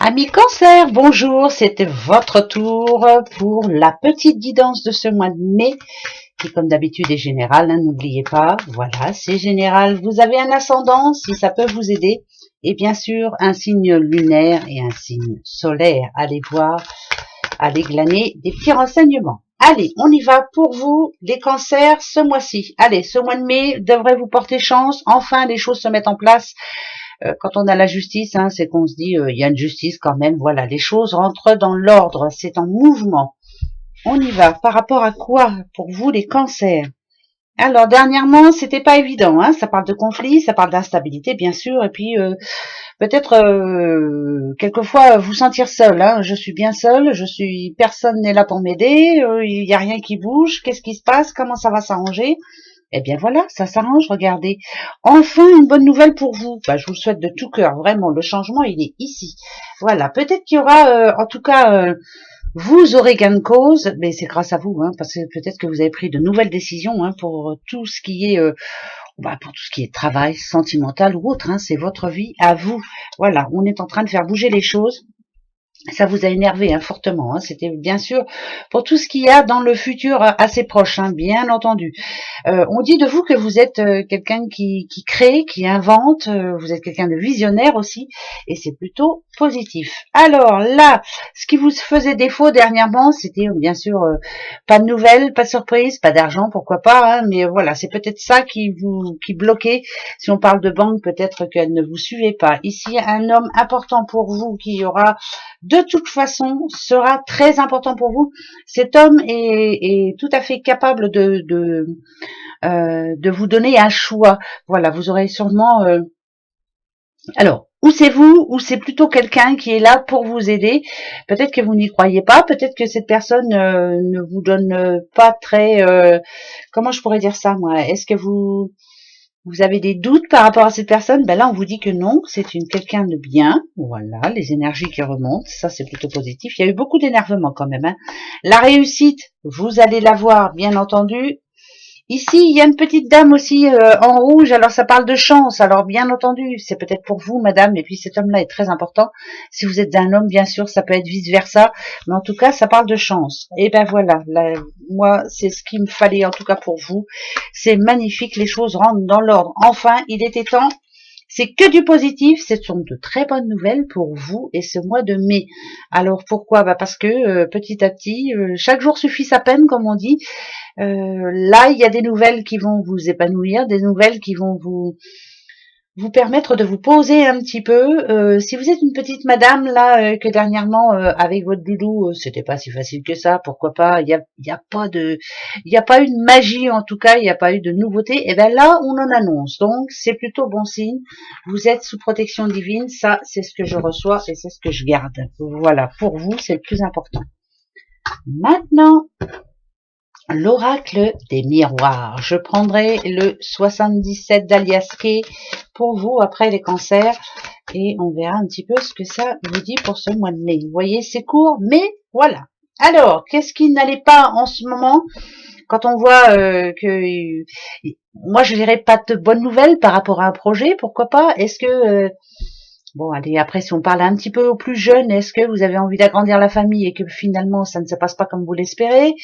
Amis cancer, bonjour, c'était votre tour pour la petite guidance de ce mois de mai, qui comme d'habitude est générale, hein, n'oubliez pas, voilà, c'est général, vous avez un ascendant, si ça peut vous aider, et bien sûr un signe lunaire et un signe solaire, allez voir, allez glaner des petits renseignements. Allez, on y va pour vous, les cancers, ce mois-ci. Allez, ce mois de mai devrait vous porter chance, enfin les choses se mettent en place. Quand on a la justice, hein, c'est qu'on se dit il y a une justice quand même, voilà, les choses rentrent dans l'ordre, c'est en mouvement. On y va. Par rapport à quoi pour vous les cancers? Alors dernièrement, c'était pas évident, hein, ça parle de conflit, ça parle d'instabilité bien sûr, et puis peut-être quelquefois vous sentir seul, hein, je suis bien seul, personne n'est là pour m'aider, il n'y a rien qui bouge, qu'est-ce qui se passe, comment ça va s'arranger? Eh bien voilà, ça s'arrange, regardez. Enfin, une bonne nouvelle pour vous. Bah, je vous le souhaite de tout cœur, vraiment, le changement, il est ici. Voilà, peut-être qu'il y aura, en tout cas, vous aurez gain de cause, mais c'est grâce à vous, hein, parce que peut-être que vous avez pris de nouvelles décisions hein, pour tout ce qui est, pour tout ce qui est travail, sentimental ou autre. Hein, c'est votre vie à vous. Voilà, on est en train de faire bouger les choses. Ça vous a énervé hein, fortement. Hein. C'était bien sûr pour tout ce qu'il y a dans le futur assez proche, hein, bien entendu. On dit de vous que vous êtes quelqu'un qui crée, qui invente, vous êtes quelqu'un de visionnaire aussi, et c'est plutôt positif. Alors là, ce qui vous faisait défaut dernièrement, c'était bien sûr pas de nouvelles, pas de surprise, pas d'argent, pourquoi pas, hein, mais voilà, c'est peut-être ça qui bloquait. Si on parle de banque, peut-être qu'elle ne vous suivait pas. Ici, un homme important pour vous qui aura de toute façon sera très important pour vous. Cet homme est tout à fait capable de vous donner un choix. Voilà, vous aurez sûrement... Alors, ou c'est vous, ou c'est plutôt quelqu'un qui est là pour vous aider. Peut-être que vous n'y croyez pas, peut-être que cette personne ne vous donne pas très... comment je pourrais dire ça, moi? Est-ce que vous avez des doutes par rapport à cette personne? Ben là, on vous dit que non, c'est quelqu'un de bien. Voilà, les énergies qui remontent, ça c'est plutôt positif. Il y a eu beaucoup d'énervement quand même. Hein. La réussite, vous allez l'avoir, bien entendu. Ici, il y a une petite dame aussi en rouge, alors ça parle de chance. Alors bien entendu, c'est peut-être pour vous, madame, et puis cet homme-là est très important. Si vous êtes un homme, bien sûr, ça peut être vice-versa, mais en tout cas, ça parle de chance. Et ben voilà, là, moi, c'est ce qu'il me fallait en tout cas pour vous. C'est magnifique, les choses rentrent dans l'ordre. Enfin, il était temps. C'est que du positif, ce sont de très bonnes nouvelles pour vous et ce mois de mai. Alors pourquoi? Bah parce que petit à petit, chaque jour suffit sa peine, comme on dit. Là, il y a des nouvelles qui vont vous épanouir, des nouvelles qui vont vous permettre de vous poser un petit peu. Si vous êtes une petite madame là que dernièrement avec votre doudou, c'était pas si facile que ça. Pourquoi pas? Il y a pas eu de magie en tout cas. Il n'y a pas eu de nouveauté. Et ben là, on en annonce. Donc c'est plutôt bon signe. Vous êtes sous protection divine. Ça, c'est ce que je reçois et c'est ce que je garde. Voilà, pour vous, c'est le plus important. Maintenant, l'oracle des miroirs. Je prendrai le 77 d'Alias Kay pour vous après les cancers et on verra un petit peu ce que ça vous dit pour ce mois de mai. Vous voyez, c'est court, mais voilà. Alors, qu'est-ce qui n'allait pas en ce moment quand on voit que... moi, je dirais pas de bonnes nouvelles par rapport à un projet, pourquoi pas? Est-ce que... bon, allez, après, si on parle un petit peu aux plus jeunes, est-ce que vous avez envie d'agrandir la famille et que finalement, ça ne se passe pas comme vous l'espérez?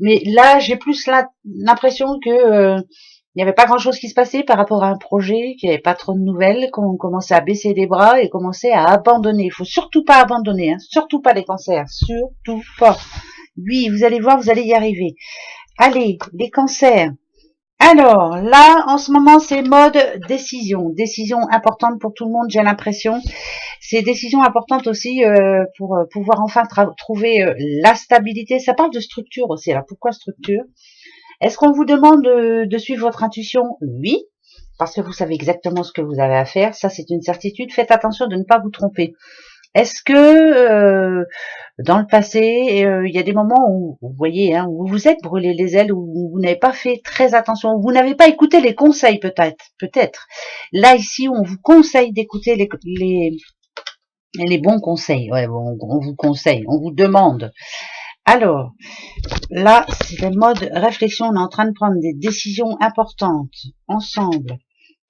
Mais là, j'ai plus l'impression que il n'y avait pas grand-chose qui se passait par rapport à un projet, qu'il n'y avait pas trop de nouvelles, qu'on commençait à baisser les bras et commençait à abandonner. Il faut surtout pas abandonner, hein, surtout pas les cancers, surtout pas. Oui, vous allez voir, vous allez y arriver. Allez, les cancers. Alors, là, en ce moment, c'est mode décision. Décision importante pour tout le monde, j'ai l'impression. C'est décision importante aussi pour pouvoir enfin trouver la stabilité. Ça parle de structure aussi. Alors, pourquoi structure? Est-ce qu'on vous demande de suivre votre intuition? Oui, parce que vous savez exactement ce que vous avez à faire. Ça, c'est une certitude. Faites attention de ne pas vous tromper. Est-ce que dans le passé, il y a des moments où vous voyez, hein, où vous vous êtes brûlé les ailes, où vous n'avez pas fait très attention, où vous n'avez pas écouté les conseils peut-être. Là ici, on vous conseille d'écouter les bons conseils. Ouais, bon, on vous conseille, on vous demande. Alors, là, c'est le mode réflexion. On est en train de prendre des décisions importantes ensemble,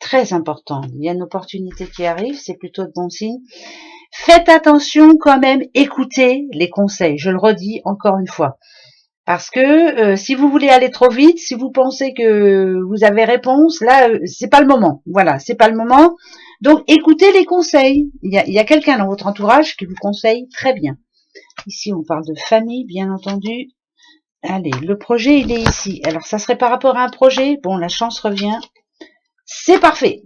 très importantes. Il y a une opportunité qui arrive, c'est plutôt de bon signe. Faites attention quand même, écoutez les conseils, je le redis encore une fois. Parce que si vous voulez aller trop vite, si vous pensez que vous avez réponse, là, c'est pas le moment. Voilà, c'est pas le moment. Donc, écoutez les conseils. Il y a quelqu'un dans votre entourage qui vous conseille très bien. Ici, on parle de famille, bien entendu. Allez, le projet, il est ici. Alors, ça serait par rapport à un projet. Bon, la chance revient. C'est parfait.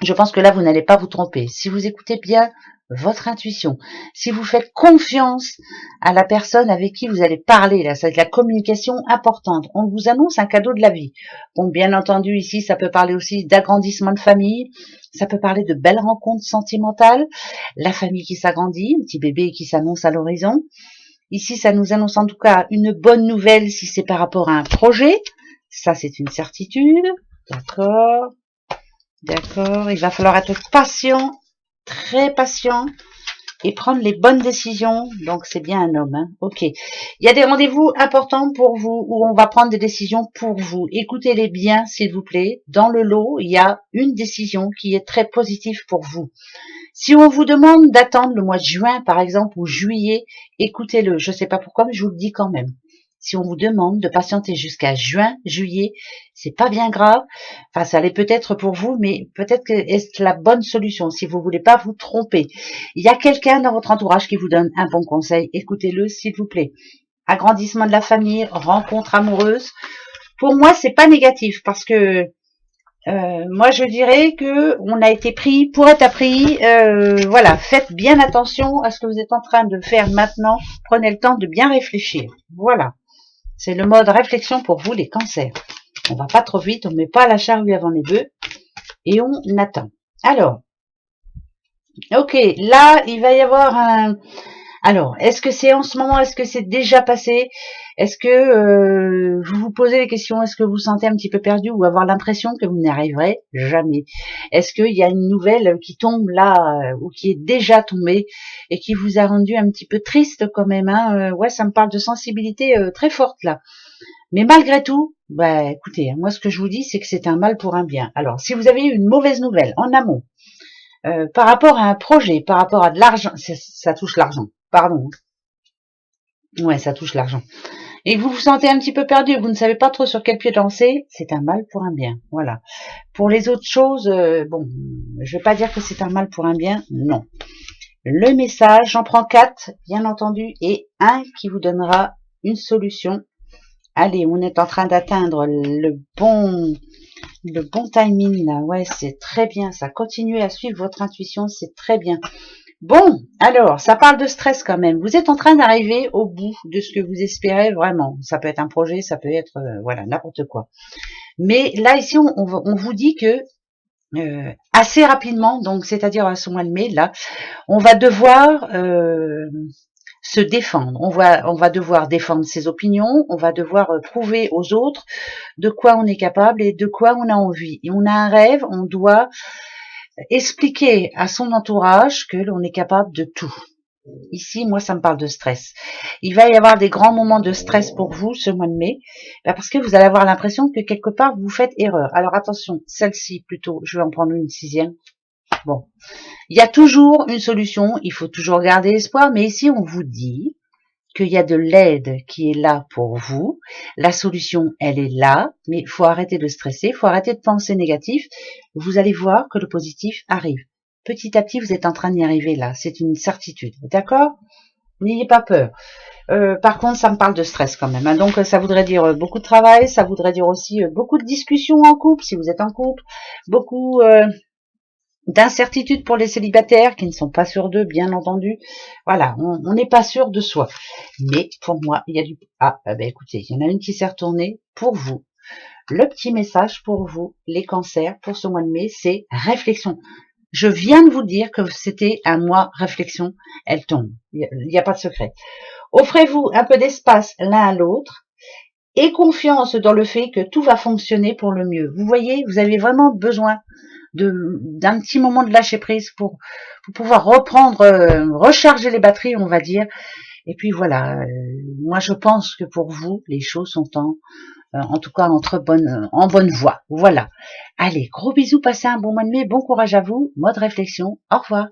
Je pense que là, vous n'allez pas vous tromper. Si vous écoutez bien votre intuition, si vous faites confiance à la personne avec qui vous allez parler, là, ça va être la communication importante. On vous annonce un cadeau de la vie. Bon, bien entendu, ici, ça peut parler aussi d'agrandissement de famille, ça peut parler de belles rencontres sentimentales, la famille qui s'agrandit, un petit bébé qui s'annonce à l'horizon. Ici, ça nous annonce en tout cas une bonne nouvelle si c'est par rapport à un projet. Ça, c'est une certitude. D'accord. D'accord, il va falloir être patient, très patient, et prendre les bonnes décisions. Donc, c'est bien un homme, hein. Ok. Il y a des rendez-vous importants pour vous, où on va prendre des décisions pour vous. Écoutez-les bien, s'il vous plaît. Dans le lot, il y a une décision qui est très positive pour vous. Si on vous demande d'attendre le mois de juin, par exemple, ou juillet, écoutez-le. Je ne sais pas pourquoi, mais je vous le dis quand même. Si on vous demande de patienter jusqu'à juin, juillet, c'est pas bien grave. Enfin, ça l'est peut-être pour vous, mais peut-être que c'est la bonne solution si vous voulez pas vous tromper. Il y a quelqu'un dans votre entourage qui vous donne un bon conseil. Écoutez-le, s'il vous plaît. Agrandissement de la famille, rencontre amoureuse. Pour moi, c'est pas négatif parce que moi, je dirais que on a été pris pour être appris. Voilà, faites bien attention à ce que vous êtes en train de faire maintenant. Prenez le temps de bien réfléchir. Voilà. C'est le mode réflexion pour vous, les cancers. On va pas trop vite, on met pas la charrue avant les bœufs et on attend. Alors, ok, là, il va y avoir un... Alors, est-ce que c'est en ce moment, est-ce que c'est déjà passé? Est-ce que vous vous posez les questions, est-ce que vous vous sentez un petit peu perdu ou avoir l'impression que vous n'y arriverez jamais? Est-ce qu'il y a une nouvelle qui tombe là ou qui est déjà tombée et qui vous a rendu un petit peu triste quand même, hein? Ouais, ça me parle de sensibilité très forte là. Mais malgré tout, bah écoutez, moi ce que je vous dis, c'est que c'est un mal pour un bien. Alors, si vous avez eu une mauvaise nouvelle en amont, par rapport à un projet, par rapport à de l'argent, ça touche l'argent, pardon. Ouais, ça touche l'argent. Et vous vous sentez un petit peu perdu, vous ne savez pas trop sur quel pied danser, c'est un mal pour un bien. Voilà. Pour les autres choses, bon, je vais pas dire que c'est un mal pour un bien, non. Le message, j'en prends 4, bien entendu, et un qui vous donnera une solution. Allez, on est en train d'atteindre le bon timing là. Ouais, c'est très bien. Ça, continuez à suivre votre intuition, c'est très bien. Bon, alors, ça parle de stress quand même. Vous êtes en train d'arriver au bout de ce que vous espérez vraiment. Ça peut être un projet, ça peut être, voilà, n'importe quoi. Mais là, ici, on vous dit que assez rapidement, donc c'est-à-dire à ce mois de mai, là, on va devoir se défendre. On va devoir défendre ses opinions, on va devoir prouver aux autres de quoi on est capable et de quoi on a envie. Et on a un rêve, on doit expliquer à son entourage que l'on est capable de tout. Ici, moi, ça me parle de stress. Il va y avoir des grands moments de stress pour vous ce mois de mai, parce que vous allez avoir l'impression que quelque part, vous faites erreur. Alors attention, celle-ci plutôt, je vais en prendre une sixième. Bon, il y a toujours une solution, il faut toujours garder espoir, mais ici, on vous dit qu'il y a de l'aide qui est là pour vous. La solution, elle est là, mais il faut arrêter de stresser, il faut arrêter de penser négatif. Vous allez voir que le positif arrive. Petit à petit, vous êtes en train d'y arriver là. C'est une certitude. D'accord? N'ayez pas peur. Par contre, ça me parle de stress quand même, hein. Donc, ça voudrait dire beaucoup de travail. Ça voudrait dire aussi beaucoup de discussions en couple, si vous êtes en couple. Beaucoup d'incertitudes pour les célibataires qui ne sont pas sûrs d'eux, bien entendu. Voilà, on n'est pas sûr de soi. Mais pour moi, il y a du... Ah, ben écoutez, il y en a une qui s'est retournée pour vous. Le petit message pour vous, les cancers, pour ce mois de mai, c'est réflexion. Je viens de vous dire que c'était un mois réflexion. Elle tombe. Il n'y a pas de secret. Offrez-vous un peu d'espace l'un à l'autre et confiance dans le fait que tout va fonctionner pour le mieux. Vous voyez, vous avez vraiment besoin d'un petit moment de lâcher prise pour pouvoir reprendre, recharger les batteries, on va dire. Et puis voilà, moi je pense que pour vous, les choses sont en tout cas en bonne voie. Voilà. Allez, gros bisous, passez un bon mois de mai, bon courage à vous, mode réflexion, au revoir.